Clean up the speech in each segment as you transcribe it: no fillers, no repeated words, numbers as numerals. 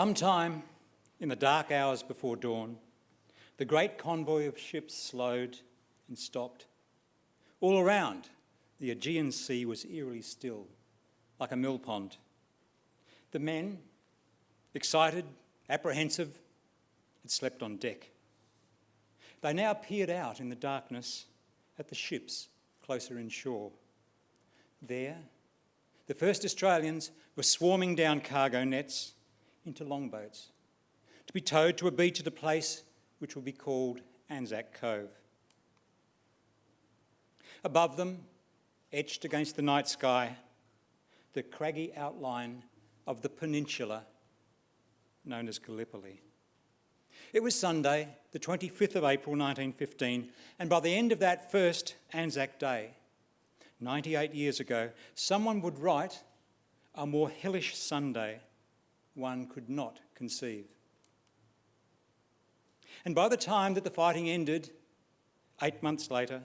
Sometime in the dark hours before dawn, the great convoy of ships slowed and stopped. All around, the Aegean Sea was eerily still, like a mill pond. The men, excited, apprehensive, had slept on deck. They now peered out in the darkness at the ships closer inshore. There, the first Australians were swarming down cargo nets into longboats to be towed to a beach at a place which will be called Anzac Cove. Above them, etched against the night sky, the craggy outline of the peninsula known as Gallipoli. It was Sunday, the 25th of April 1915, and by the end of that first Anzac Day, 98 years ago, someone would write a more hellish Sunday one could not conceive. And by the time that the fighting ended, 8 months later,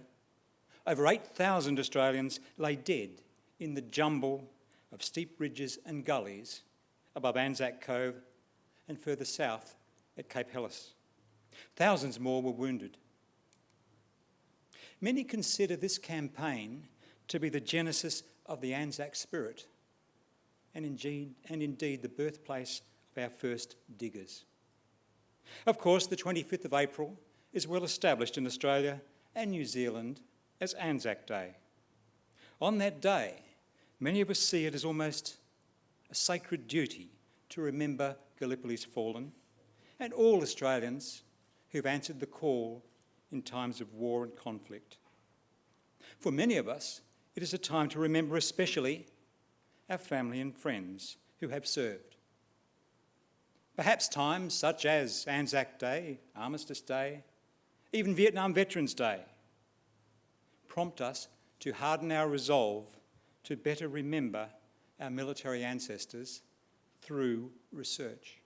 over 8,000 Australians lay dead in the jumble of steep ridges and gullies above Anzac Cove and further south at Cape Helles. Thousands more were wounded. Many consider this campaign to be the genesis of the Anzac spirit and indeed the birthplace of our first diggers. Of course, the 25th of April is well established in Australia and New Zealand as Anzac Day. On that day, many of us see it as almost a sacred duty to remember Gallipoli's fallen and all Australians who've answered the call in times of war and conflict. For many of us, it is a time to remember especially our family and friends who have served. Perhaps times such as Anzac Day, Armistice Day, even Vietnam Veterans Day, prompt us to harden our resolve to better remember our military ancestors through research.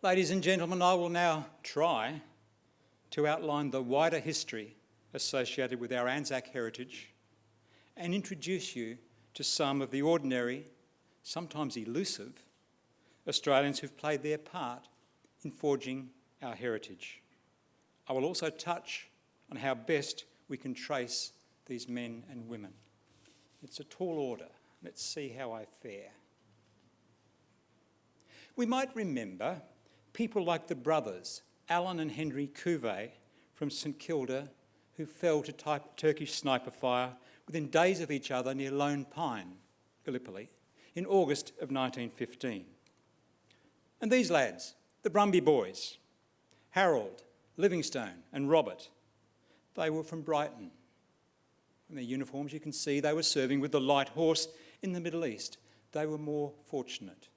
Ladies and gentlemen, I will now try to outline the wider history associated with our Anzac heritage and introduce you to some of the ordinary, sometimes elusive, Australians who've played their part in forging our heritage. I will also touch on how best we can trace these men and women. It's a tall order. Let's see how I fare. We might remember people like the brothers, Alan and Henry Cuvée from St Kilda, who fell to Turkish sniper fire within days of each other near Lone Pine, Gallipoli, in August of 1915. And these lads, the Brumby boys, Harold, Livingstone and Robert, they were from Brighton. From their uniforms you can see they were serving with the Light Horse in the Middle East. They were more fortunate.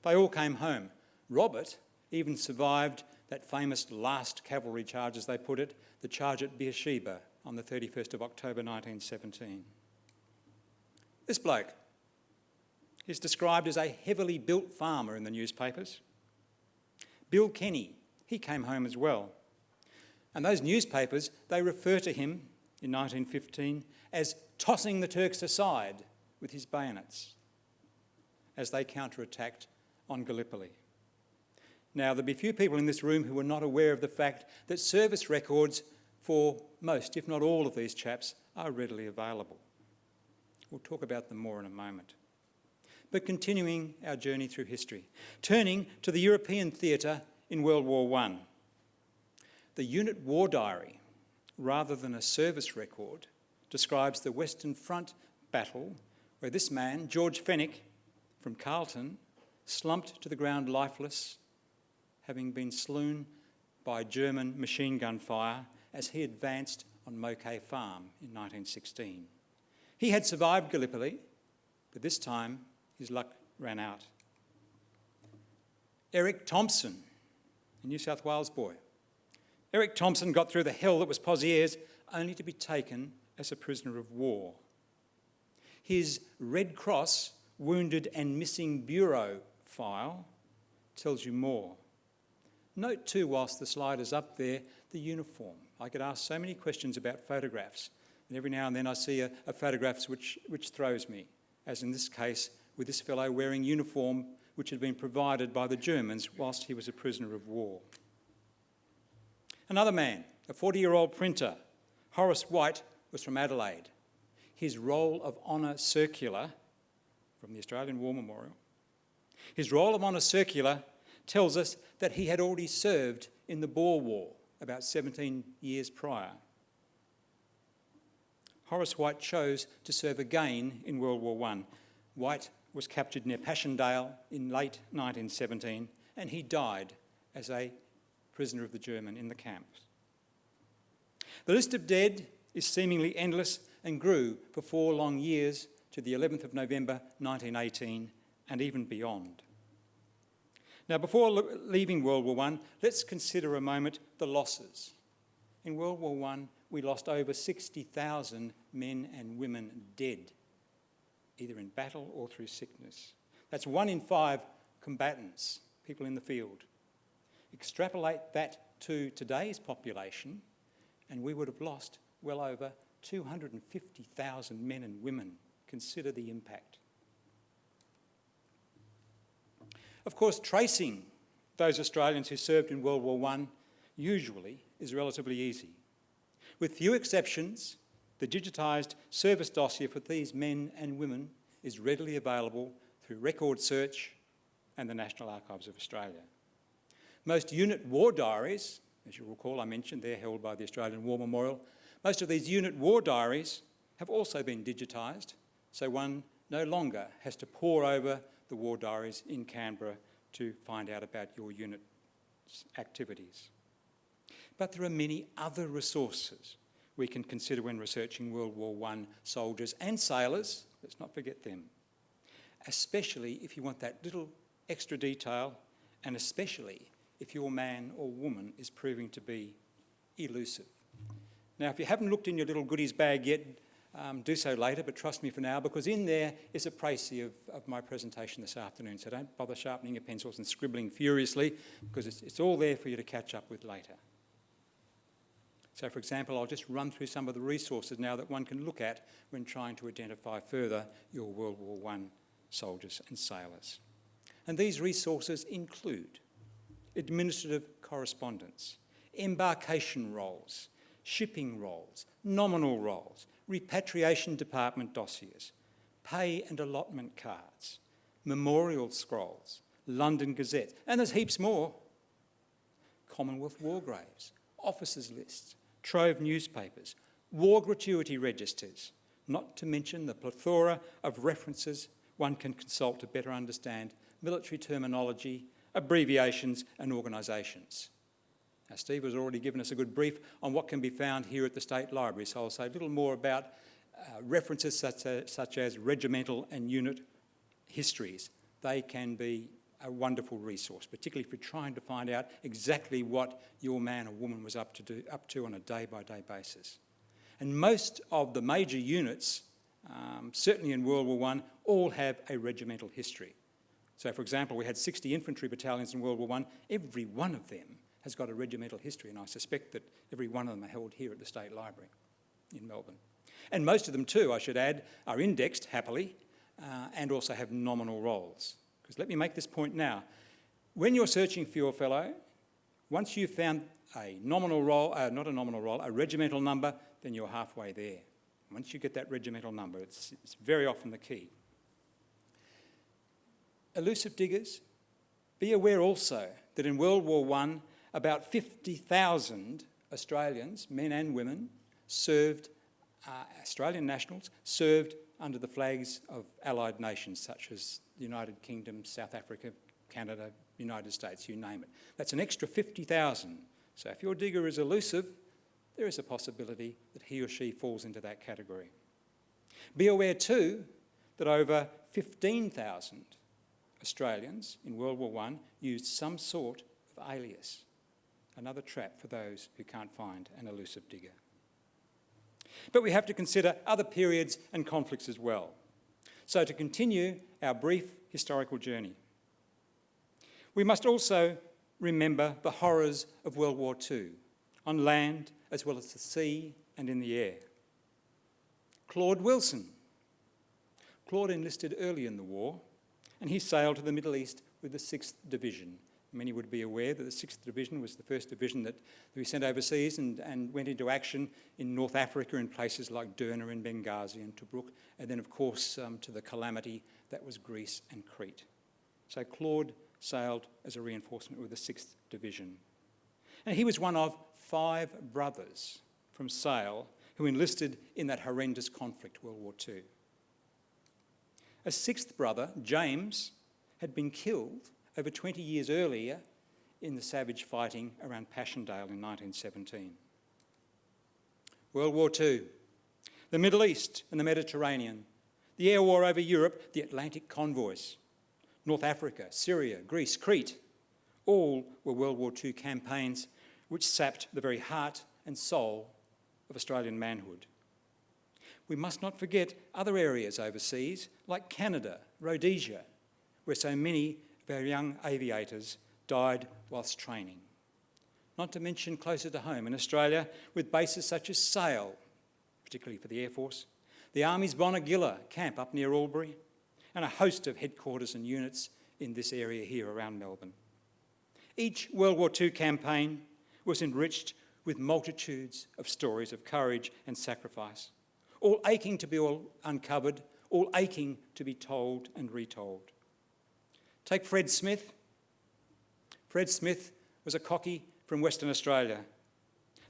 They all came home. Robert even survived that famous last cavalry charge, as they put it, the charge at Beersheba on the 31st of October 1917. This bloke is described as a heavily built farmer in the newspapers. Bill Kenny, he came home as well. And those newspapers, they refer to him in 1915 as tossing the Turks aside with his bayonets as they counterattacked on Gallipoli. Now, there'll be few people in this room who are not aware of the fact that service records for most, if not all of these chaps, are readily available. We'll talk about them more in a moment. But continuing our journey through history, turning to the European theatre in World War I. The unit war diary, rather than a service record, describes the Western Front battle where this man, George Fenwick from Carlton, slumped to the ground lifeless, having been slain by German machine gun fire as he advanced on Mokay Farm in 1916. He had survived Gallipoli, but this time his luck ran out. Eric Thompson, a New South Wales boy. Eric Thompson got through the hell that was Pozieres only to be taken as a prisoner of war. His Red Cross Wounded and Missing Bureau file tells you more. Note too, whilst the slide is up there, the uniform. I get asked so many questions about photographs, and every now and then I see a photograph which throws me, as in this case with this fellow wearing uniform which had been provided by the Germans whilst he was a prisoner of war. Another man, a 40-year-old printer, Horace White, was from Adelaide. His Roll of Honour Circular from the Australian War Memorial. His Roll of Honour Circular tells us that he had already served in the Boer War about 17 years prior. Horace White chose to serve again in World War I. White was captured near Passchendaele in late 1917, and he died as a prisoner of the German in the camps. The list of dead is seemingly endless and grew for 4 long years to the 11th of November 1918 and even beyond. Now, before leaving World War I, let's consider a moment the losses. In World War I, we lost over 60,000 men and women dead, either in battle or through sickness. That's 1 in 5 combatants, people in the field. Extrapolate that to today's population, and we would have lost well over 250,000 men and women. Consider the impact. Of course, tracing those Australians who served in World War I usually is relatively easy. With few exceptions, the digitised service dossier for these men and women is readily available through Record Search and the National Archives of Australia. Most unit war diaries, as you'll recall I mentioned, they're held by the Australian War Memorial. Most of these unit war diaries have also been digitised, so one no longer has to pore over the war diaries in Canberra to find out about your unit's activities. But there are many other resources we can consider when researching World War I soldiers and sailors. Let's not forget them. Especially if you want that little extra detail, and especially if your man or woman is proving to be elusive. Now, if you haven't looked in your little goodies bag yet, do so later, but trust me for now, because in there is a précis of my presentation this afternoon, so don't bother sharpening your pencils and scribbling furiously, because it's all there for you to catch up with later. So, for example, I'll just run through some of the resources now that one can look at when trying to identify further your World War I soldiers and sailors. And these resources include administrative correspondence, embarkation rolls, shipping rolls, nominal rolls, repatriation department dossiers, pay and allotment cards, memorial scrolls, London Gazette, and there's heaps more. Commonwealth war graves, officers' lists, trove newspapers, war gratuity registers, not to mention the plethora of references one can consult to better understand military terminology, abbreviations and organisations. Now, Steve has already given us a good brief on what can be found here at the State Library, so I'll say a little more about references such as regimental and unit histories. They can be a wonderful resource, particularly if you're trying to find out exactly what your man or woman was up to on a day-by-day basis. And most of the major units, certainly in World War I, all have a regimental history. So, for example, we had 60 infantry battalions in World War I. Every one of them has got a regimental history, and I suspect that every one of them are held here at the State Library in Melbourne. And most of them too, I should add, are indexed, happily, and also have nominal rolls. Because let me make this point now. When you're searching for your fellow, once you've found a nominal roll, not a nominal roll, a regimental number, then you're halfway there. Once you get that regimental number, it's very often the key. Elusive diggers, be aware also that in World War I, about 50,000 Australians, men and women, served, Australian nationals, served under the flags of allied nations such as the United Kingdom, South Africa, Canada, United States, you name it. That's an extra 50,000. So if your digger is elusive, there is a possibility that he or she falls into that category. Be aware too that over 15,000 Australians in World War I used some sort of alias, another trap for those who can't find an elusive digger. But we have to consider other periods and conflicts as well. So to continue our brief historical journey, we must also remember the horrors of World War II, on land as well as the sea and in the air. Claude Wilson. Claude enlisted early in the war and he sailed to the Middle East with the 6th Division. Many would be aware that the 6th Division was the first division that we sent overseas and went into action in North Africa in places like Derna and Benghazi and Tobruk, and then, of course, to the calamity that was Greece and Crete. So Claude sailed as a reinforcement with the 6th Division. And he was one of 5 brothers from Sale who enlisted in that horrendous conflict, World War II. A 6th brother, James, had been killed over 20 years earlier in the savage fighting around Passchendaele in 1917. World War II, the Middle East and the Mediterranean, the air war over Europe, the Atlantic convoys, North Africa, Syria, Greece, Crete, all were World War II campaigns which sapped the very heart and soul of Australian manhood. We must not forget other areas overseas, like Canada, Rhodesia, where so many of our young aviators died whilst training. Not to mention closer to home in Australia, with bases such as Sale, particularly for the Air Force, the Army's Bonegilla camp up near Albury, and a host of headquarters and units in this area here around Melbourne. Each World War II campaign was enriched with multitudes of stories of courage and sacrifice, all aching to be uncovered, all aching to be told and retold. Take Fred Smith. Fred Smith was a cocky from Western Australia.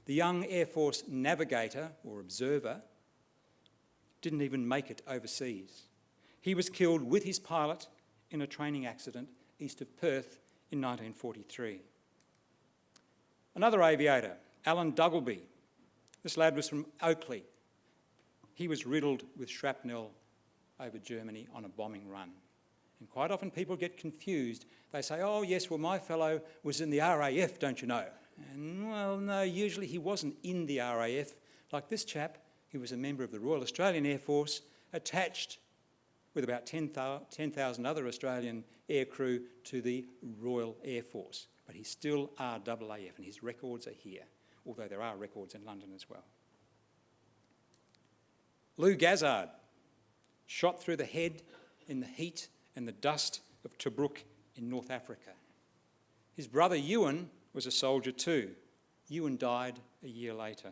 The young Air Force navigator or observer didn't even make it overseas. He was killed with his pilot in a training accident east of Perth in 1943. Another aviator, Alan Duggleby. This lad was from Oakley. He was riddled with shrapnel over Germany on a bombing run. And quite often people get confused. They say, oh yes, well my fellow was in the RAF, don't you know? And well, no, usually he wasn't in the RAF. Like this chap, he was a member of the Royal Australian Air Force, attached with about 10,000 other Australian aircrew to the Royal Air Force. But he's still RAAF, and his records are here, although there are records in London as well. Lou Gazzard, shot through the head in the heat and the dust of Tobruk in North Africa. His brother Ewan was a soldier too. Ewan died a year later.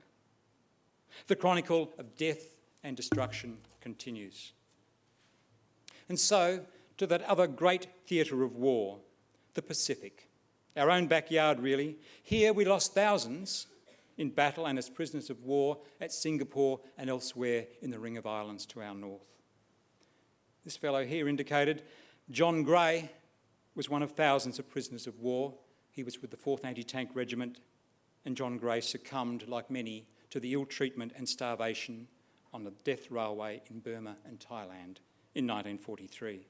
The chronicle of death and destruction continues. And so, to that other great theatre of war, the Pacific, our own backyard really. Here we lost thousands in battle and as prisoners of war at Singapore and elsewhere in the Ring of Islands to our north. This fellow here indicated John Gray was one of thousands of prisoners of war. He was with the 4th Anti-Tank Regiment, and John Gray succumbed, like many, to the ill treatment and starvation on the death railway in Burma and Thailand in 1943.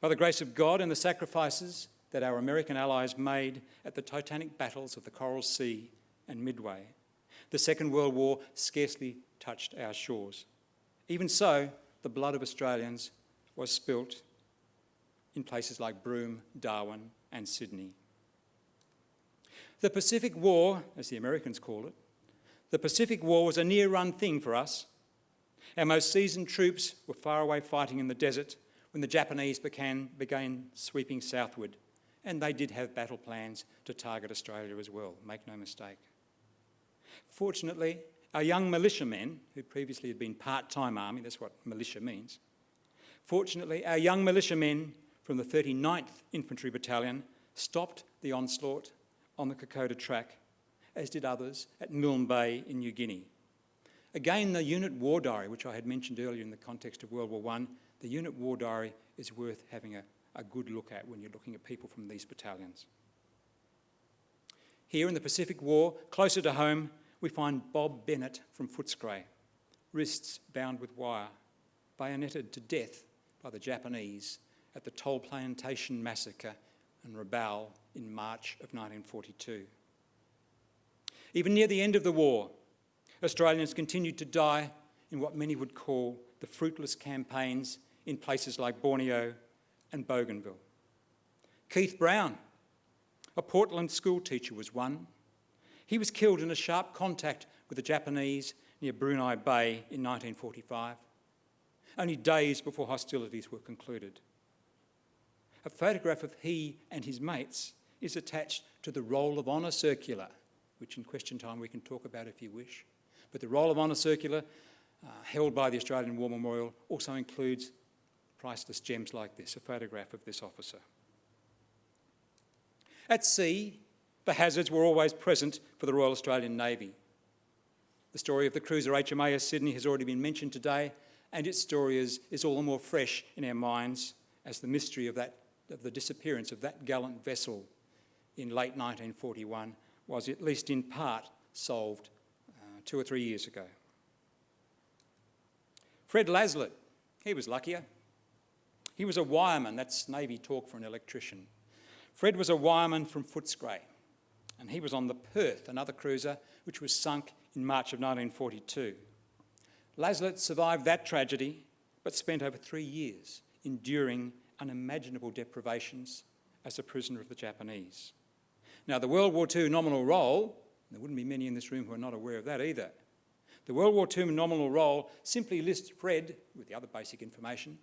By the grace of God and the sacrifices that our American allies made at the titanic battles of the Coral Sea and Midway, the Second World War scarcely touched our shores. Even so, the blood of Australians was spilt in places like Broome, Darwin and Sydney. The Pacific War, as the Americans call it, the Pacific War was a near-run thing for us. Our most seasoned troops were far away fighting in the desert when the Japanese began sweeping southward, and they did have battle plans to target Australia as well, make no mistake. Fortunately, our young militiamen, who previously had been part-time army, that's what militia means, fortunately, our young militiamen from the 39th Infantry Battalion stopped the onslaught on the Kokoda track, as did others at Milne Bay in New Guinea. Again, the unit war diary, which I had mentioned earlier in the context of World War I, the unit war diary is worth having a good look at when you're looking at people from these battalions. Here in the Pacific War, closer to home, we find Bob Bennett from Footscray, wrists bound with wire, bayoneted to death by the Japanese at the Toll Plantation Massacre and Rabaul in March of 1942. Even near the end of the war, Australians continued to die in what many would call the fruitless campaigns in places like Borneo and Bougainville. Keith Brown, a Portland school teacher, was one. He was killed in a sharp contact with the Japanese near Brunei Bay in 1945, only days before hostilities were concluded. a photograph of he and his mates is attached to the Roll of Honour circular, which in question time we can talk about if you wish. But the Roll of Honour circular, held by the Australian War Memorial, also includes priceless gems like this, a photograph of this officer. At sea, the hazards were always present for the Royal Australian Navy. The story of the cruiser HMAS Sydney has already been mentioned today, and its story is all the more fresh in our minds as the mystery of the disappearance of that gallant vessel in late 1941 was at least in part solved 2 or 3 years ago. Fred Laslett, he was luckier. He was a wireman, that's Navy talk for an electrician. Fred was a wireman from Footscray, and he was on the Perth, another cruiser which was sunk in March of 1942. Laslett survived that tragedy, but spent over 3 years enduring unimaginable deprivations as a prisoner of the Japanese. Now, the World War II nominal roll, there wouldn't be many in this room who are not aware of that either. The World War II nominal roll simply lists Fred, with the other basic information,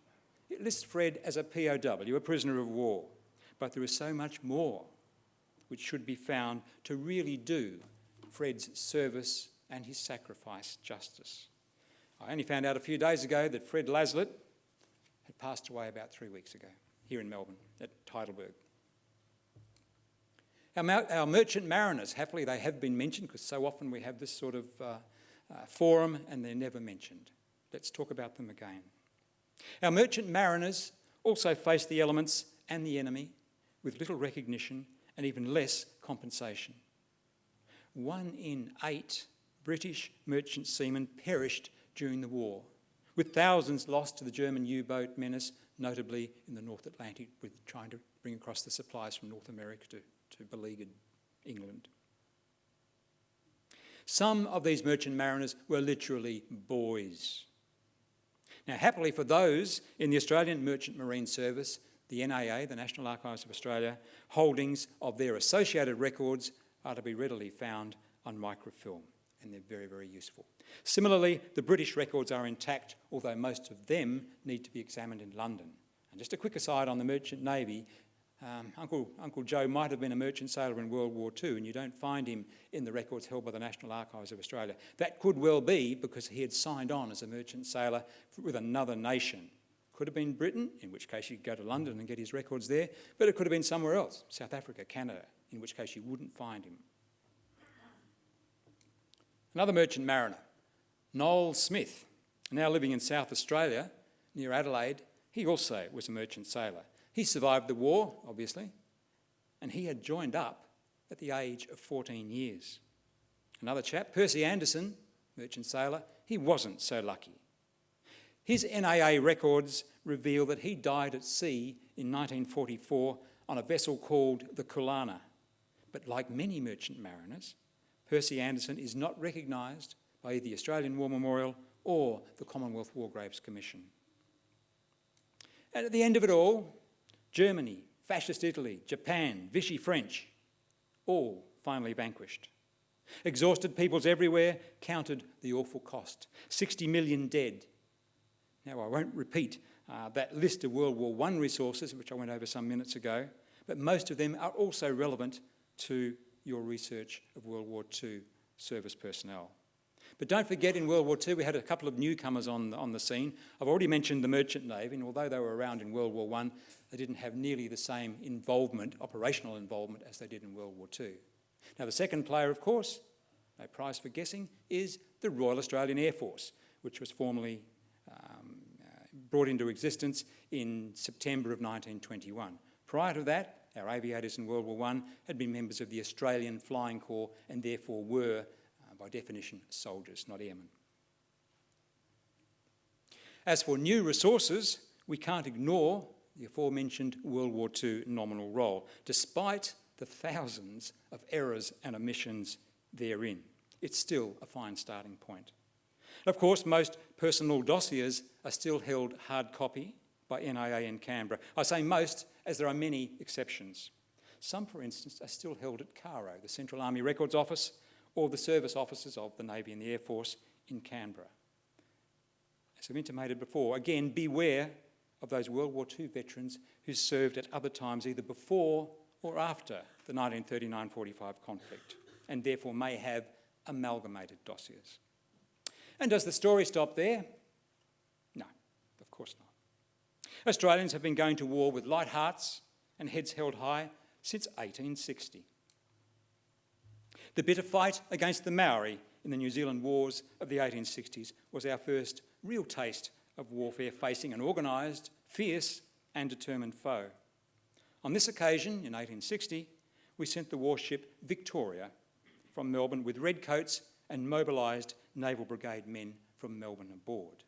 it lists Fred as a POW, a prisoner of war. But there is so much more which should be found to really do Fred's service and his sacrifice justice. I only found out a few days ago that Fred Laslett had passed away about 3 weeks ago here in Melbourne at Heidelberg. Our merchant mariners, happily they have been mentioned because so often we have this sort of forum and they're never mentioned. Let's talk about them again. Our merchant mariners also face the elements and the enemy with little recognition and even less compensation. 1 in 8 British merchant seamen perished during the war, with thousands lost to the German U-boat menace, notably in the North Atlantic, with trying to bring across the supplies from North America to beleaguered England. Some of these merchant mariners were literally boys. Now, happily for those in the Australian Merchant Marine Service, the NAA, the National Archives of Australia, holdings of their associated records are to be readily found on microfilm, and they're very, very useful. Similarly, the British records are intact, although most of them need to be examined in London. And just a quick aside on the Merchant Navy, Uncle Joe might have been a merchant sailor in World War II, and you don't find him in the records held by the National Archives of Australia. That could well be because he had signed on as a merchant sailor with another nation. Could have been Britain, in which case you could go to London and get his records there, but it could have been somewhere else, South Africa, Canada, in which case you wouldn't find him. Another merchant mariner, Noel Smith, now living in South Australia, near Adelaide, he also was a merchant sailor. He survived the war, obviously, and he had joined up at the age of 14 years. Another chap, Percy Anderson, merchant sailor, he wasn't so lucky. His NAA records reveal that he died at sea in 1944 on a vessel called the Kulana. But like many merchant mariners, Percy Anderson is not recognised by either the Australian War Memorial or the Commonwealth War Graves Commission. And at the end of it all, Germany, fascist Italy, Japan, Vichy French, all finally vanquished. Exhausted peoples everywhere counted the awful cost. 60 million dead. Now, I won't repeat that list of World War I resources, which I went over some minutes ago, but most of them are also relevant to your research of World War II service personnel. But don't forget, in World War II, we had a couple of newcomers on the scene. I've already mentioned the Merchant Navy, and although they were around in World War I, they didn't have nearly the same involvement, operational involvement, as they did in World War II. Now, the second player, of course, no prize for guessing, is the Royal Australian Air Force, which was formally brought into existence in September of 1921. Prior to that, our aviators in World War I had been members of the Australian Flying Corps and therefore were, by definition, soldiers, not airmen. As for new resources, we can't ignore the aforementioned World War II nominal roll, despite the thousands of errors and omissions therein. It's still a fine starting point. Of course, most personal dossiers are still held hard copy by NAA in Canberra. I say most, as there are many exceptions. Some, for instance, are still held at CARO, the Central Army Records Office, or the service offices of the Navy and the Air Force in Canberra. As I've intimated before, again, beware of those World War II veterans who served at other times either before or after the 1939-45 conflict, and therefore may have amalgamated dossiers. And does the story stop there? No, of course not. Australians have been going to war with light hearts and heads held high since 1860. The bitter fight against the Maori in the New Zealand wars of the 1860s was our first real taste of warfare facing an organised, fierce and determined foe. On this occasion, in 1860, we sent the warship Victoria from Melbourne with redcoats and mobilised Naval Brigade men from Melbourne aboard,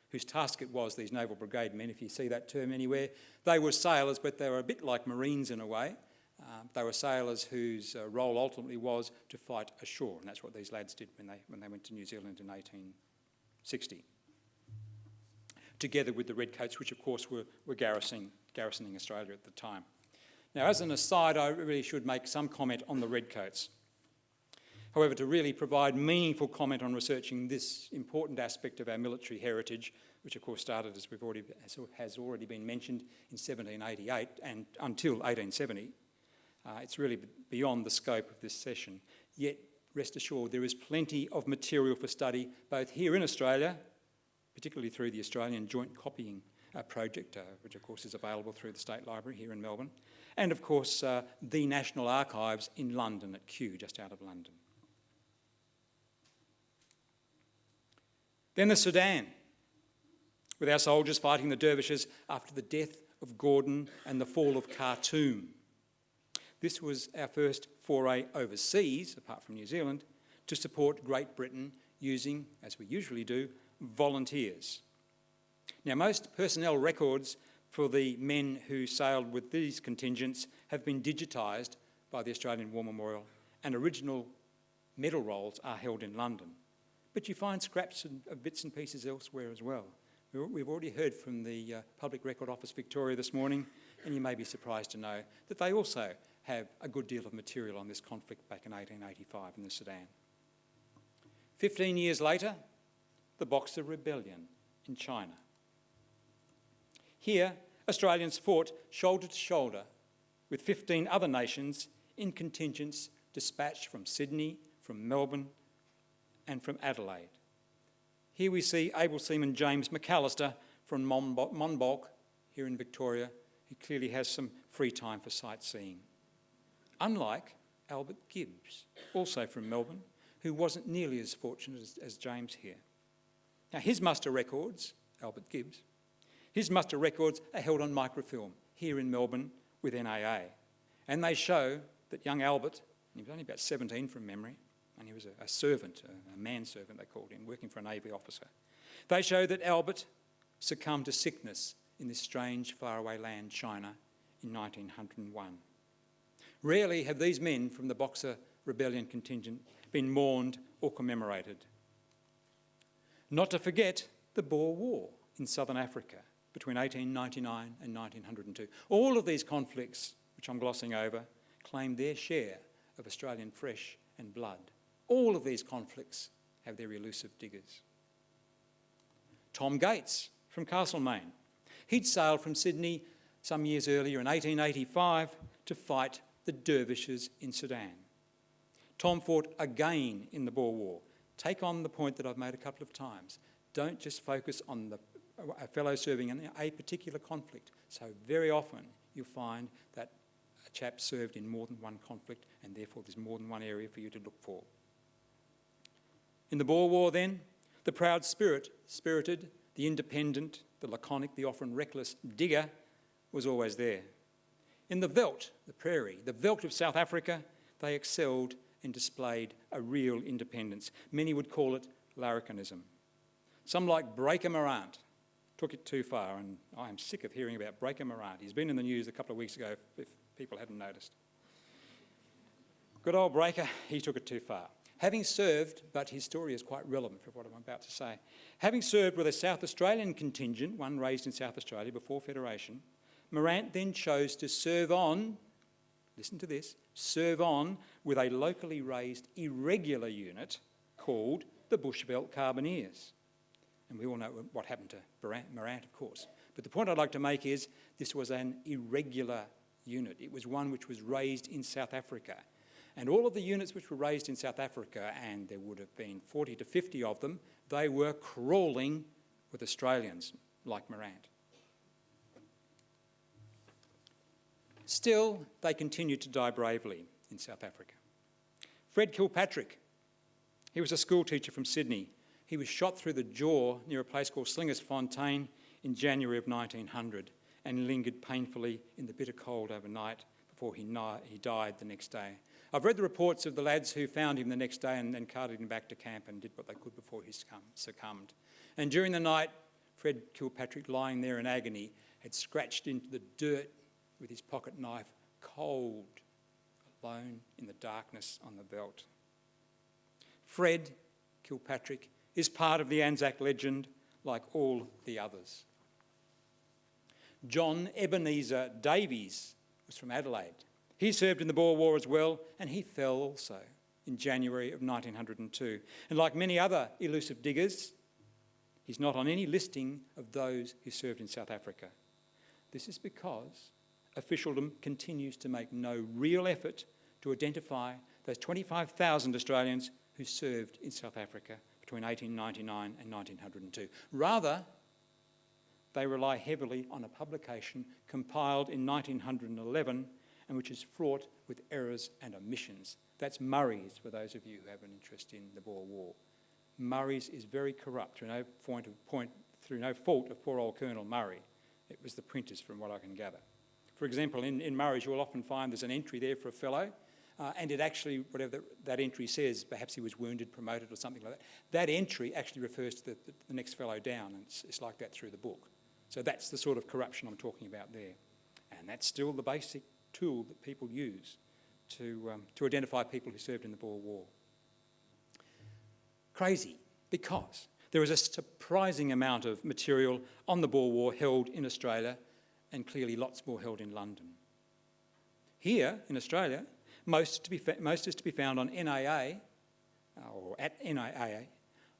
whose task it was, these Naval Brigade men, if you see that term anywhere, they were sailors, but they were a bit like Marines in a way. They were sailors whose role ultimately was to fight ashore, and that's what these lads did when they went to New Zealand in 1860, together with the redcoats, which of course were garrisoning Australia at the time. Now, as an aside, I really should make some comment on the redcoats. However, to really provide meaningful comment on researching this important aspect of our military heritage, which of course started, as has already been mentioned, in 1788 and until 1870, it's really beyond the scope of this session. Yet, rest assured, there is plenty of material for study, both here in Australia, particularly through the Australian Joint Copying Project, which of course is available through the State Library here in Melbourne, and of course the National Archives in London at Kew, just out of London. Then the Sudan, with our soldiers fighting the dervishes after the death of Gordon and the fall of Khartoum. This was our first foray overseas, apart from New Zealand, to support Great Britain using, as we usually do, volunteers. Now, most personnel records for the men who sailed with these contingents have been digitised by the Australian War Memorial, and original medal rolls are held in London. But you find scraps of bits and pieces elsewhere as well. We've already heard from the Public Record Office Victoria this morning, and you may be surprised to know that they also have a good deal of material on this conflict back in 1885 in the Sudan. 15 years later, the Boxer Rebellion in China. Here, Australians fought shoulder to shoulder with 15 other nations in contingents dispatched from Sydney, from Melbourne, and from Adelaide. Here we see able seaman James McAllister from Monbulk, here in Victoria, who clearly has some free time for sightseeing. Unlike Albert Gibbs, also from Melbourne, who wasn't nearly as fortunate as James here. Now, his muster records, Albert Gibbs, his muster records are held on microfilm here in Melbourne with NAA. And they show that young Albert, he was only about 17 from memory, and he was a servant, a manservant they called him, working for a Navy officer. They show that Albert succumbed to sickness in this strange faraway land, China, in 1901. Rarely have these men from the Boxer Rebellion contingent been mourned or commemorated. Not to forget the Boer War in southern Africa between 1899 and 1902. All of these conflicts, which I'm glossing over, claim their share of Australian flesh and blood. All of these conflicts have their elusive diggers. Tom Gates from Castlemaine. He'd sailed from Sydney some years earlier in 1885 to fight the dervishes in Sudan. Tom fought again in the Boer War. Take on the point that I've made a couple of times. Don't just focus on a fellow serving in a particular conflict. So very often you'll find that a chap served in more than one conflict, and therefore there's more than one area for you to look for. In the Boer War then, the proud spirited, the independent, the laconic, the often reckless digger was always there. In the veldt, the prairie, the veldt of South Africa, they excelled and displayed a real independence. Many would call it larrikinism. Some, like Breaker Morant, took it too far, and I am sick of hearing about Breaker Morant. He's been in the news a couple of weeks ago, if people hadn't noticed. Good old Breaker, he took it too far. Having served, but his story is quite relevant for what I'm about to say, having served with a South Australian contingent, one raised in South Australia before Federation, Morant then chose to serve on, listen to this, serve on with a locally raised irregular unit called the Bushveld Carbineers. And we all know what happened to Morant, of course. But the point I'd like to make is this was an irregular unit. It was one which was raised in South Africa. And all of the units which were raised in South Africa, and there would have been 40 to 50 of them, they were crawling with Australians like Morant. Still, they continued to die bravely in South Africa. Fred Kilpatrick, he was a school teacher from Sydney. He was shot through the jaw near a place called Slingersfontein in January of 1900 and lingered painfully in the bitter cold overnight before he died the next day. I've read the reports of the lads who found him the next day and then carted him back to camp and did what they could before he succumbed. And during the night, Fred Kilpatrick, lying there in agony, had scratched into the dirt with his pocket knife, cold, alone in the darkness on the veldt. Fred Kilpatrick is part of the Anzac legend like all the others. John Ebenezer Davies was from Adelaide. He served in the Boer War as well, and he fell also in January of 1902. And like many other elusive diggers, he's not on any listing of those who served in South Africa. This is because officialdom continues to make no real effort to identify those 25,000 Australians who served in South Africa between 1899 and 1902. Rather, they rely heavily on a publication compiled in 1911 and which is fraught with errors and omissions. That's Murray's, for those of you who have an interest in the Boer War. Murray's is very corrupt through no fault of poor old Colonel Murray. It was the printers, from what I can gather. For example, in Murray's you will often find there's an entry there for a fellow, and it actually, whatever that entry says, perhaps he was wounded, promoted or something like that, that entry actually refers to the next fellow down, and it's like that through the book. So that's the sort of corruption I'm talking about there. And that's still the basic tool that people use to identify people who served in the Boer War. Crazy, because there is a surprising amount of material on the Boer War held in Australia, and clearly lots more held in London. Here in Australia, most is to be found on NAA, or at NAA,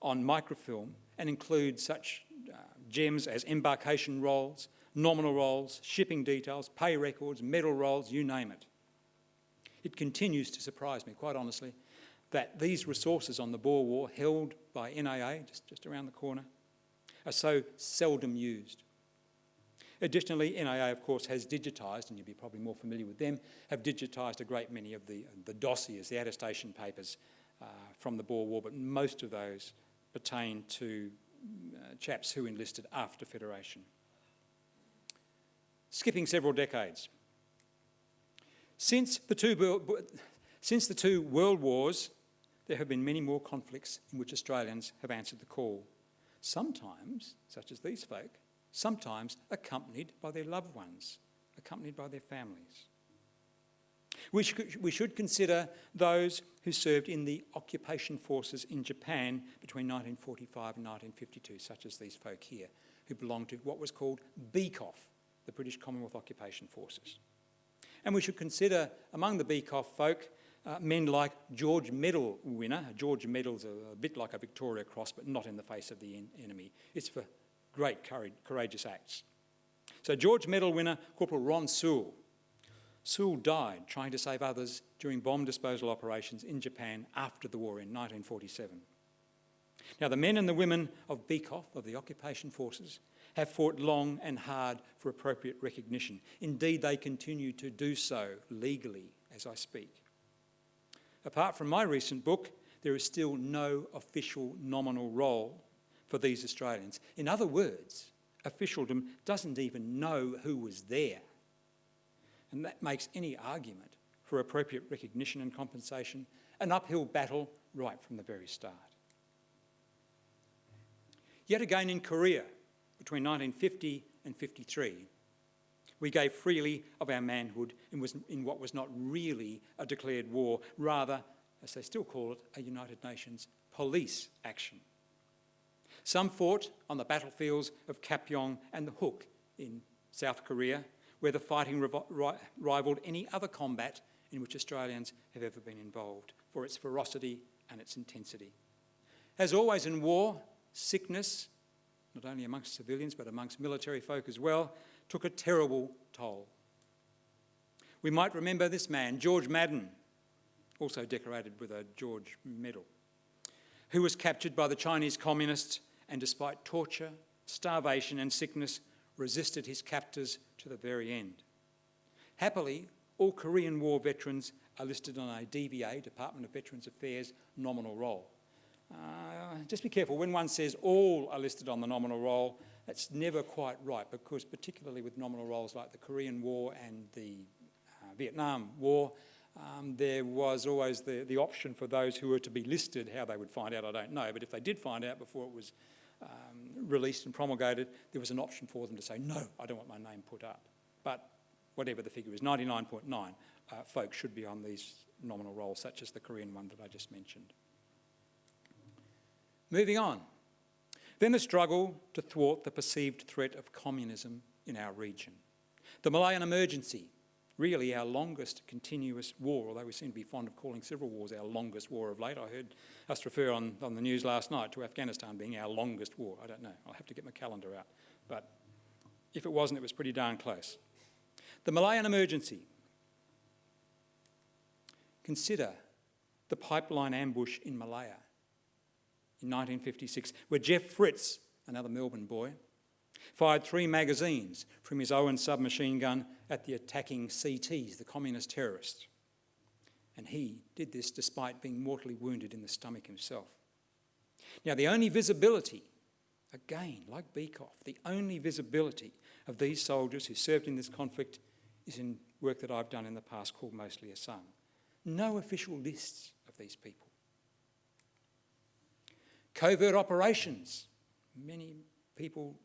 on microfilm, and includes such gems as embarkation rolls, nominal rolls, shipping details, pay records, medal rolls, you name it. It continues to surprise me, quite honestly, that these resources on the Boer War held by NAA, just around the corner, are so seldom used. Additionally, NAA, of course, has digitised, and you'll be probably more familiar with them, have digitised a great many of the dossiers, the attestation papers from the Boer War, but most of those pertain to chaps who enlisted after Federation. Skipping several decades. Since the two world wars, there have been many more conflicts in which Australians have answered the call. Sometimes, such as these folk, sometimes accompanied by their loved ones, accompanied by their families. We should consider those who served in the occupation forces in Japan between 1945 and 1952, such as these folk here, who belonged to what was called BCOF, the British Commonwealth Occupation Forces. And we should consider among the BCOF folk men like George Medal winner. George Medal's a bit like a Victoria Cross, but not in the face of the enemy. It's for great courageous acts. So George Medal winner, Corporal Ron Sewell. Sewell died trying to save others during bomb disposal operations in Japan after the war in 1947. Now, the men and the women of BCOF, of the occupation forces, have fought long and hard for appropriate recognition. Indeed, they continue to do so legally as I speak. Apart from my recent book, there is still no official nominal role for these Australians. In other words, officialdom doesn't even know who was there. And that makes any argument for appropriate recognition and compensation an uphill battle right from the very start. Yet again in Korea, between 1950 and 53, we gave freely of our manhood in what was not really a declared war, rather, as they still call it, a United Nations police action. Some fought on the battlefields of Kapyong and the Hook in South Korea, where the fighting rivalled any other combat in which Australians have ever been involved, for its ferocity and its intensity. As always in war, sickness not only amongst civilians but amongst military folk as well, took a terrible toll. We might remember this man, George Madden, also decorated with a George Medal, who was captured by the Chinese communists and despite torture, starvation and sickness, resisted his captors to the very end. Happily, all Korean War veterans are listed on a DVA, Department of Veterans Affairs, nominal roll. Just be careful, when one says all are listed on the nominal roll, that's never quite right, because particularly with nominal rolls like the Korean War and the Vietnam War, there was always the option for those who were to be listed. How they would find out, I don't know, but if they did find out before it was released and promulgated, there was an option for them to say, no, I don't want my name put up. But whatever the figure is, 99.9 folks should be on these nominal rolls, such as the Korean one that I just mentioned. Moving on. Then the struggle to thwart the perceived threat of communism in our region. The Malayan emergency, really our longest continuous war, although we seem to be fond of calling civil wars our longest war of late. I heard us refer on the news last night to Afghanistan being our longest war. I don't know. I'll have to get my calendar out. But if it wasn't, it was pretty darn close. The Malayan emergency. Consider the pipeline ambush in Malaya in 1956, where Jeff Fritz, another Melbourne boy, fired 3 magazines from his Owen submachine gun at the attacking CTs, the communist terrorists. And he did this despite being mortally wounded in the stomach himself. Now, the only visibility, again, like Beekoff, the only visibility of these soldiers who served in this conflict is in work that I've done in the past called Mostly a Son. No official lists of these people. Covert operations. Many people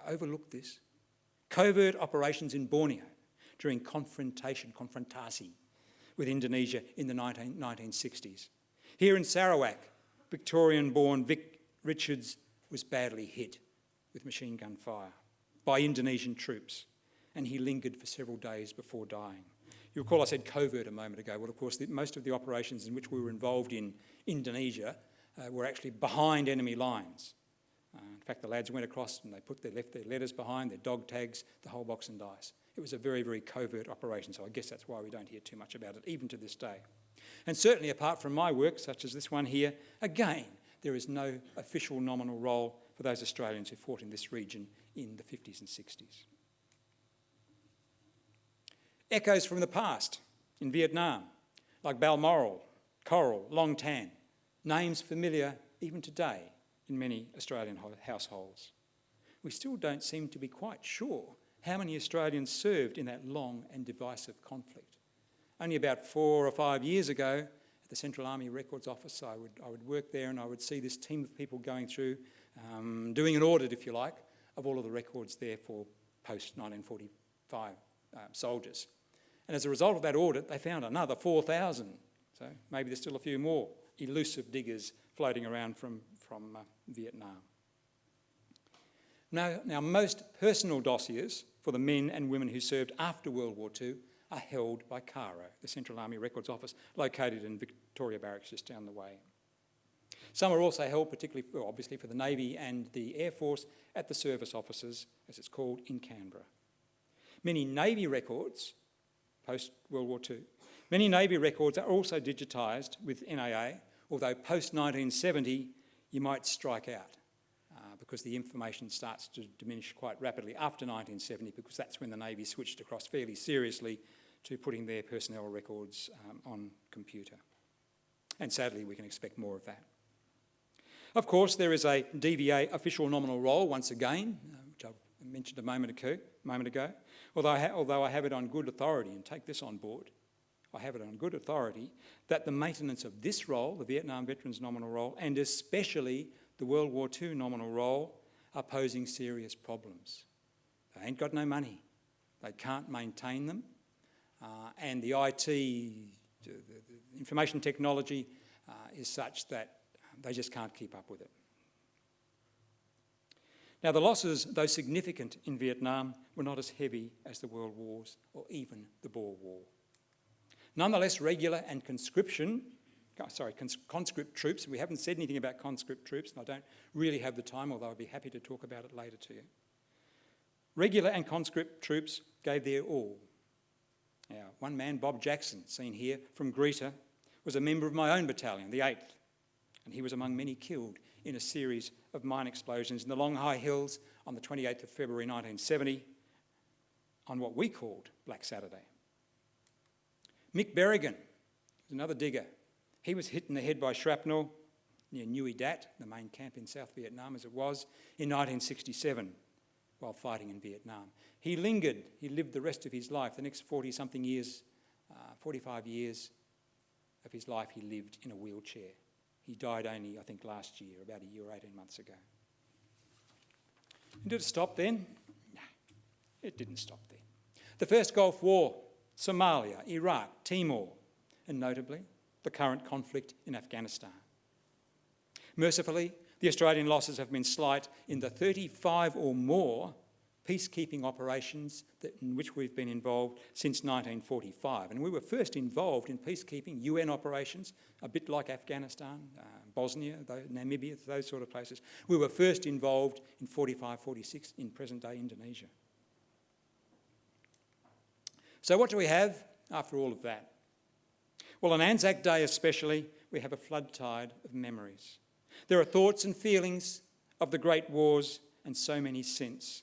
overlook this. Covert operations in Borneo during confrontasi with Indonesia in the 1960s. Here in Sarawak, Victorian-born Vic Richards was badly hit with machine gun fire by Indonesian troops, and he lingered for several days before dying. You recall I said covert a moment ago. Well, of course, most of the operations in which we were involved in Indonesia were actually behind enemy lines. In fact, the lads went across and they left their letters behind, their dog tags, the whole box and dice. It was a very, very covert operation, so I guess that's why we don't hear too much about it, even to this day. And certainly apart from my work, such as this one here, again, there is no official nominal role for those Australians who fought in this region in the 50s and 60s. Echoes from the past in Vietnam, like Balmoral, Coral, Long Tan, names familiar even today in many Australian households. We still don't seem to be quite sure how many Australians served in that long and divisive conflict. Only about 4 or 5 years ago, at the Central Army Records Office, I would work there and I would see this team of people going through, doing an audit, if you like, of all of the records there for post-1945 soldiers. And as a result of that audit, they found another 4,000. So maybe there's still a few more elusive diggers floating around from Vietnam. Now, most personal dossiers for the men and women who served after World War II are held by CARO, the Central Army Records Office, located in Victoria Barracks just down the way. Some are also held, particularly, obviously, for the Navy and the Air Force at the service offices, as it's called, in Canberra. Many Navy records, post-World War II, many Navy records are also digitised with NAA, although post-1970 you might strike out because the information starts to diminish quite rapidly after 1970, because that's when the Navy switched across fairly seriously to putting their personnel records on computer. And sadly, we can expect more of that. Of course, there is a DVA official nominal role, once again, which I mentioned a moment ago, although I have it on good authority, and take this on board, I have it on good authority, that the maintenance of this role, the Vietnam Veterans nominal role, and especially the World War II nominal role, are posing serious problems. They ain't got no money. They can't maintain them. And the IT, the information technology is such that they just can't keep up with it. Now, the losses, though significant in Vietnam, were not as heavy as the World Wars or even the Boer War. Nonetheless, regular and conscription conscript troops. We haven't said anything about conscript troops, and I don't really have the time, although I'd be happy to talk about it later to you. Regular and conscript troops gave their all. Now, one man, Bob Jackson, seen here from Greeta, was a member of my own battalion, the 8th, and he was among many killed in a series of mine explosions in the Long High Hills on the 28th of February 1970 on what we called Black Saturday. Mick Berrigan was another digger. He was hit in the head by shrapnel near Nui Dat, the main camp in South Vietnam as it was, in 1967 while fighting in Vietnam. He lingered, he lived the rest of his life, the next 40-something years, 45 years of his life he lived in a wheelchair. He died only, I think, last year, about a year or 18 months ago. And did it stop then? No, it didn't stop then. The First Gulf War, Somalia, Iraq, Timor, and notably, the current conflict in Afghanistan. Mercifully, the Australian losses have been slight in the 35 or more peacekeeping operations in which we've been involved since 1945. And we were first involved in peacekeeping, UN operations, a bit like Afghanistan, Bosnia, Namibia, those sort of places. We were first involved in 45, 46 in present-day Indonesia. So what do we have after all of that? Well, on Anzac Day especially, we have a flood tide of memories. There are thoughts and feelings of the great wars and so many since,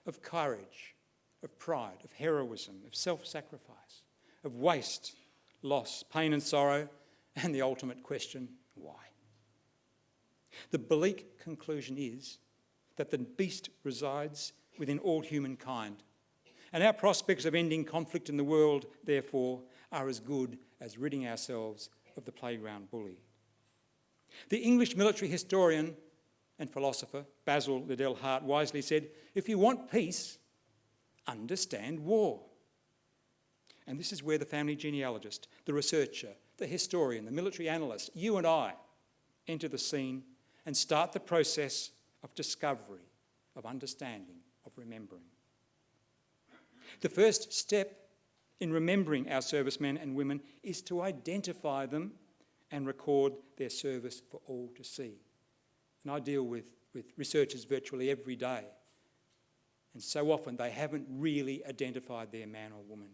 of courage, of pride, of heroism, of self-sacrifice, of waste, loss, pain and sorrow, and the ultimate question, why? The bleak conclusion is that the beast resides within all humankind, and our prospects of ending conflict in the world, therefore, are as good as ridding ourselves of the playground bully. The English military historian and philosopher Basil Liddell Hart wisely said, if you want peace, understand war. And this is where the family genealogist, the researcher, the historian, the military analyst, you and I, enter the scene and start the process of discovery, of understanding, of remembering. The first step in remembering our servicemen and women is to identify them and record their service for all to see. And I deal with researchers virtually every day, and so often they haven't really identified their man or woman.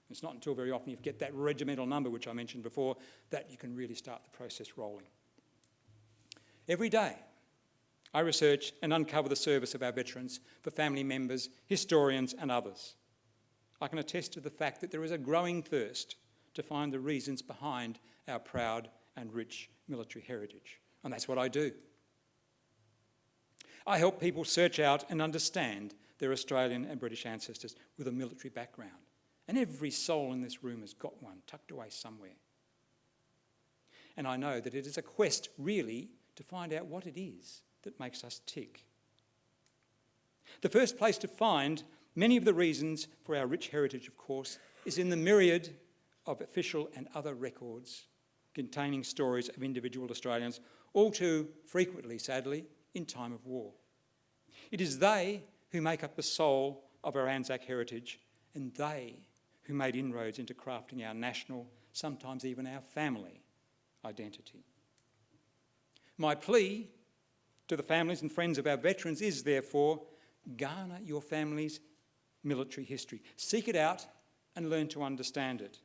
It's not until very often you get that regimental number, which I mentioned before, that you can really start the process rolling. Every day, I research and uncover the service of our veterans for family members, historians and others. I can attest to the fact that there is a growing thirst to find the reasons behind our proud and rich military heritage. And that's what I do. I help people search out and understand their Australian and British ancestors with a military background. And every soul in this room has got one tucked away somewhere. And I know that it is a quest, really, to find out what it is that makes us tick. The first place to find many of the reasons for our rich heritage, of course, is in the myriad of official and other records containing stories of individual Australians, all too frequently, sadly, in time of war. It is they who make up the soul of our Anzac heritage, and they who made inroads into crafting our national, sometimes even our family, identity. My plea to the families and friends of our veterans is, therefore, garner your family's military history. Seek it out and learn to understand it.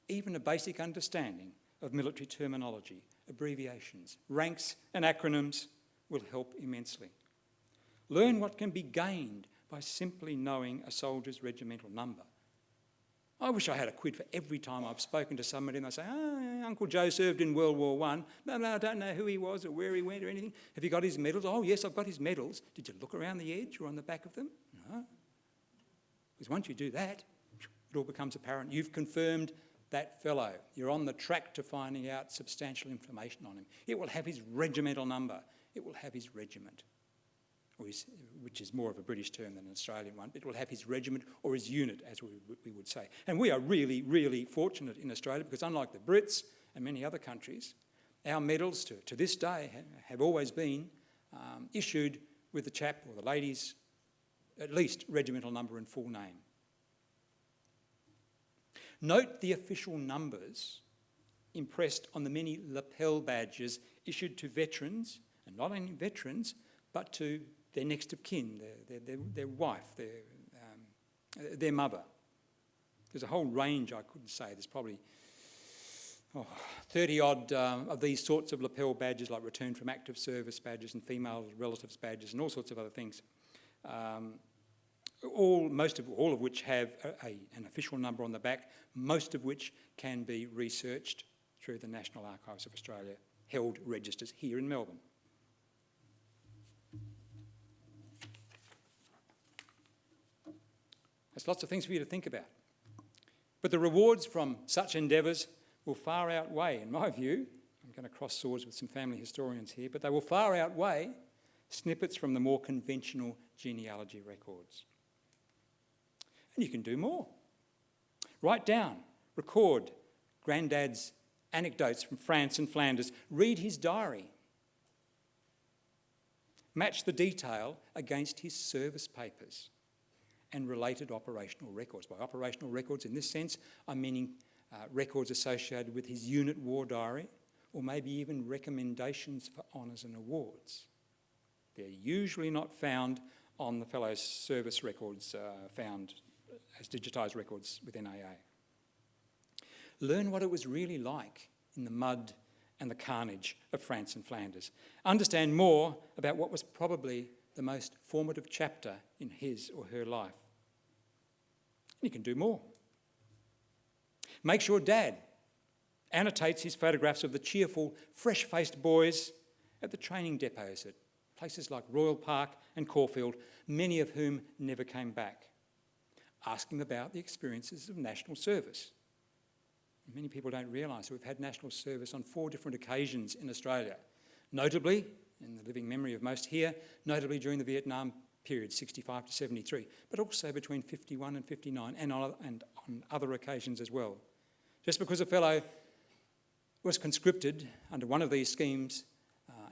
Even a basic understanding of military terminology, abbreviations, ranks and acronyms will help immensely. Learn what can be gained by simply knowing a soldier's regimental number. I wish I had a quid for every time I've spoken to somebody and they say, Uncle Joe served in World War I. No, I don't know who he was or where he went or anything. Have you got his medals? Oh, yes, I've got his medals. Did you look around the edge or on the back of them? No. Because once you do that, it all becomes apparent. You've confirmed that fellow. You're on the track to finding out substantial information on him. It will have his regimental number. It will have his regiment, which is more of a British term than an Australian one. It will have his regiment or his unit, as we would say. And we are really, really fortunate in Australia because unlike the Brits and many other countries, our medals to this day have always been issued with the chap or the lady's at least regimental number and full name. Note the official numbers impressed on the many lapel badges issued to veterans, and not only veterans, but to their next of kin, their wife, their mother. There's a whole range, I couldn't say. There's probably 30-odd of these sorts of lapel badges, like return from active service badges and female relatives badges and all sorts of other things. All of which have an official number on the back, most of which can be researched through the National Archives of Australia, held registers here in Melbourne. There's lots of things for you to think about. But the rewards from such endeavours will far outweigh, in my view, I'm going to cross swords with some family historians here, but they will far outweigh snippets from the more conventional genealogy records. And you can do more. Write down, record Grandad's anecdotes from France and Flanders. Read his diary. Match the detail against his service papers and related operational records. By operational records in this sense, I'm meaning records associated with his unit war diary, or maybe even recommendations for honours and awards. They're usually not found on the fellows' service records found as digitised records within AA. Learn what it was really like in the mud and the carnage of France and Flanders. Understand more about what was probably the most formative chapter in his or her life. And you can do more. Make sure Dad annotates his photographs of the cheerful, fresh-faced boys at the training depots at places like Royal Park and Caulfield, many of whom never came back. Ask him about the experiences of national service. Many people don't realise that we've had national service on 4 different occasions in Australia, notably, in the living memory of most here, notably during the Vietnam period, 65 to 73, but also between 51 and 59, and on other occasions as well. Just because a fellow was conscripted under one of these schemes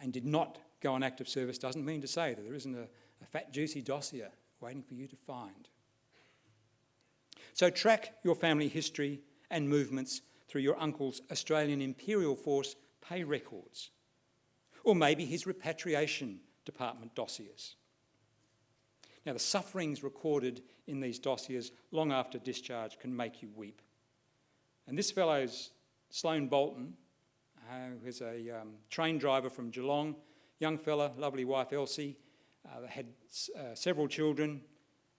and did not go on active service doesn't mean to say that there isn't a fat, juicy dossier waiting for you to find. So track your family history and movements through your uncle's Australian Imperial Force pay records, or maybe his repatriation department dossiers. Now, the sufferings recorded in these dossiers long after discharge can make you weep. And this fellow's Sloane Bolton, who is a train driver from Geelong, young fella, lovely wife Elsie, had several children.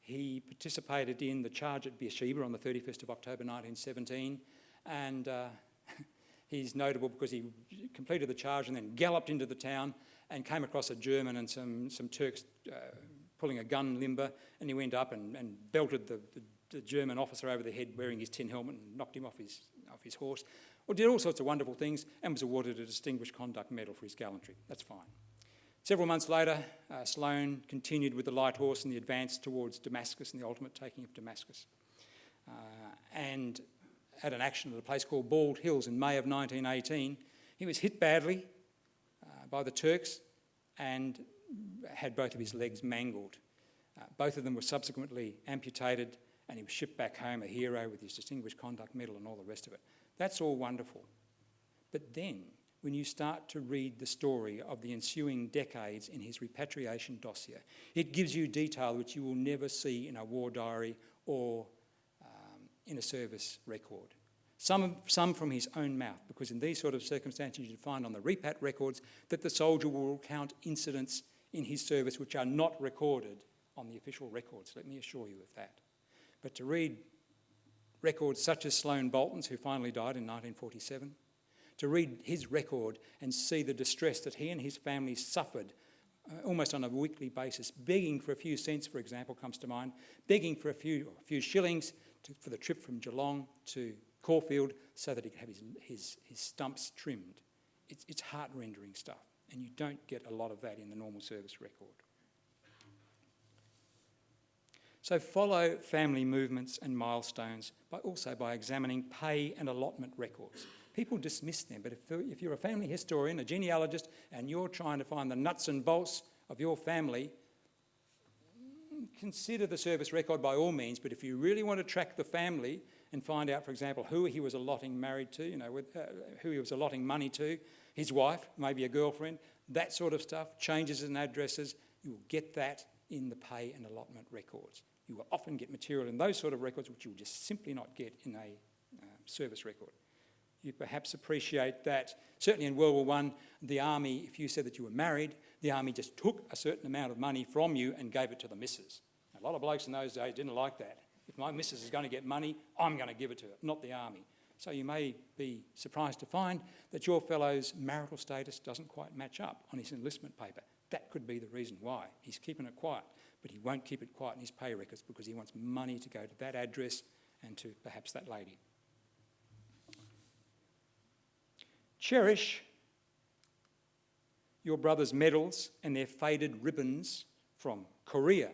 He participated in the charge at Beersheba on the 31st of October 1917, and he's notable because he completed the charge and then galloped into the town and came across a German and some Turks pulling a gun limber, and he went up and belted the German officer over the head wearing his tin helmet and knocked him off his horse, or did all sorts of wonderful things and was awarded a Distinguished Conduct Medal for his gallantry. That's fine. Several months later, Sloane continued with the light horse in the advance towards Damascus and the ultimate taking of Damascus. And had an action at a place called Bald Hills in May of 1918. He was hit badly by the Turks and had both of his legs mangled. Both of them were subsequently amputated, and he was shipped back home a hero with his Distinguished Conduct Medal and all the rest of it. That's all wonderful. But then, when you start to read the story of the ensuing decades in his repatriation dossier, it gives you detail which you will never see in a war diary or in a service record. Some from his own mouth, because in these sort of circumstances you find on the repat records that the soldier will recount incidents in his service which are not recorded on the official records. Let me assure you of that. But to read records such as Sloane Bolton's, who finally died in 1947, to read his record and see the distress that he and his family suffered almost on a weekly basis, begging for a few cents, for example, comes to mind, begging for a few shillings for the trip from Geelong to Caulfield so that he could have his stumps trimmed. It's heart-rending stuff, and you don't get a lot of that in the normal service record. So follow family movements and milestones also by examining pay and allotment records. People dismiss them, but if you're a family historian, a genealogist, and you're trying to find the nuts and bolts of your family, consider the service record by all means, but if you really want to track the family and find out, for example, who he was allotting married to, who he was allotting money to, his wife, maybe a girlfriend, that sort of stuff, changes in addresses. You will get that in the pay and allotment records. You will often get material in those sort of records which you will just simply not get in a service record. You perhaps appreciate that, certainly in World War I, the army, if you said that you were married, the army just took a certain amount of money from you and gave it to the missus. A lot of blokes in those days didn't like that. If my missus is going to get money, I'm going to give it to her, not the army. So you may be surprised to find that your fellow's marital status doesn't quite match up on his enlistment paper. That could be the reason why. He's keeping it quiet, but he won't keep it quiet in his pay records because he wants money to go to that address and to perhaps that lady. Cherish your brother's medals and their faded ribbons from Korea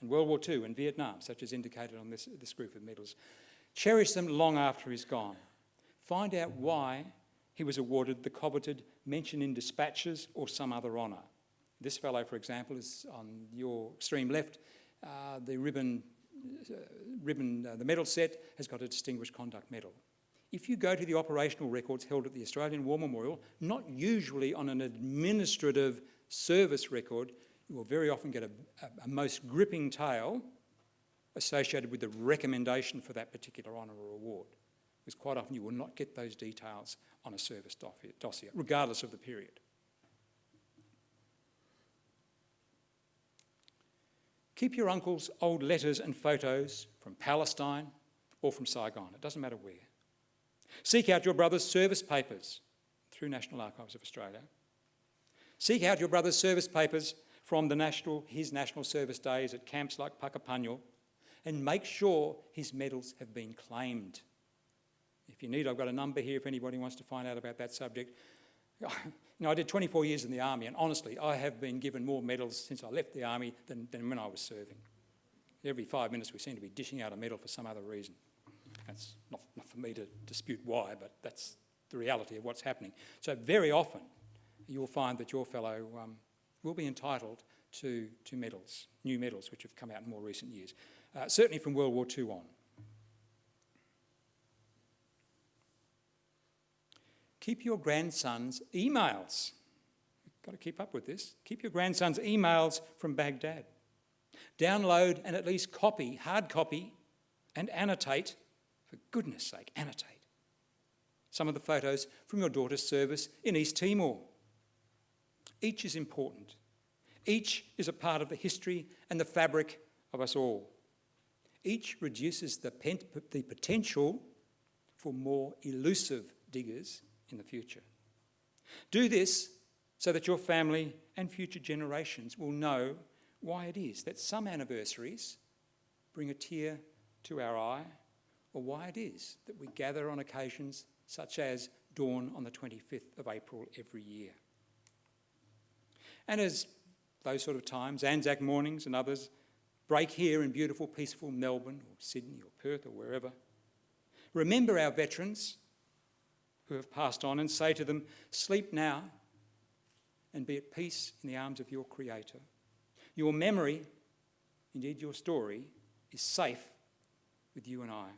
and World War II and Vietnam, such as indicated on this group of medals. Cherish them long after he's gone. Find out why he was awarded the coveted mention in dispatches or some other honour. This fellow, for example, is on your extreme left. The medal set has got a Distinguished Conduct Medal. If you go to the operational records held at the Australian War Memorial, not usually on an administrative service record, you will very often get a most gripping tale associated with the recommendation for that particular honour or award. Because quite often you will not get those details on a service dossier, regardless of the period. Keep your uncle's old letters and photos from Palestine or from Saigon. It doesn't matter where. Seek out your brother's service papers through National Archives of Australia. Seek out your brother's service papers from his national service days at camps like Puckapunyal, and make sure his medals have been claimed. If you need, I've got a number here if anybody wants to find out about that subject. I did 24 years in the army, and honestly, I have been given more medals since I left the army than when I was serving. Every 5 minutes we seem to be dishing out a medal for some other reason. That's not for me to dispute why, but that's the reality of what's happening. So very often you'll find that your fellow will be entitled to medals, new medals, which have come out in more recent years, certainly from World War II on. Keep your grandson's emails. You've got to keep up with this. Keep your grandson's emails from Baghdad. Download and at least hard copy, and annotate, for goodness sake, annotate some of the photos from your daughter's service in East Timor. Each is important. Each is a part of the history and the fabric of us all. Each reduces the potential for more elusive diggers in the future. Do this so that your family and future generations will know why it is that some anniversaries bring a tear to our eye, or why it is that we gather on occasions such as dawn on the 25th of April every year. And as those sort of times, Anzac mornings and others, break here in beautiful, peaceful Melbourne or Sydney or Perth or wherever, remember our veterans who have passed on and say to them, sleep now and be at peace in the arms of your Creator. Your memory, indeed your story, is safe with you and I.